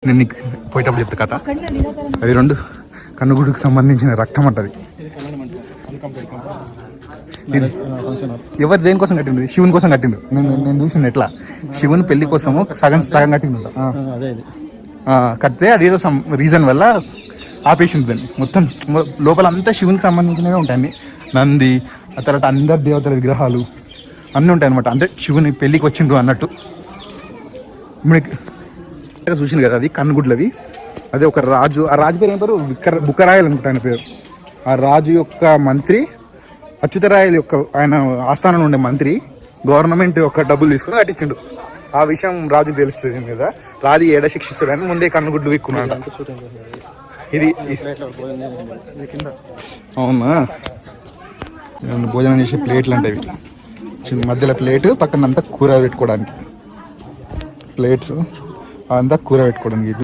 నేను నీకు పోయేటప్పుడు చెప్తా కథ. అవి రెండు కన్నుగుడికి సంబంధించిన రక్తం అంటది. ఎవరు దేనికోసం కట్టిండు? శివుని కోసం కట్టిండు. నేను చూసిన ఎట్లా శివుని పెళ్లి కోసము సగం సగం కట్టిండు. కడితే అదేదో రీజన్ వల్ల ఆపేసింది దాన్ని. మొత్తం లోపల అంతా శివునికి సంబంధించినవే ఉంటాయి. నంది, ఆ తర్వాత అందరు దేవతల విగ్రహాలు అన్నీ ఉంటాయి అనమాట. అంటే శివుని పెళ్ళికి వచ్చిండ్రు అన్నట్టు. చూసింది కదా, అది కన్నుగుడ్లవి. అదే ఒక రాజు, ఆ రాజు పేరు ఏం పేరు? బుక్కరాయలు అనుకుంటా ఆయన పేరు. ఆ రాజు యొక్క మంత్రి, అచ్యుతరాయలు యొక్క ఆయన ఆస్థానంలో ఉండే మంత్రి గవర్నమెంట్ యొక్క డబ్బులు తీసుకుని కట్టించిండు. ఆ విషయం రాజుకి తెలుస్తుంది కదా. రాజు ఏడ శిక్షిస్తాడని ముందే కన్నుగుడ్లు విక్కున్నాడు. ఇది అవునా? భోజనం చేసే ప్లేట్లు అంటే మధ్యలో ప్లేట్, పక్కన అంతా కూర పెట్టుకోవడానికి ప్లేట్స్, అంతా కూర పెట్టుకోవడానికి.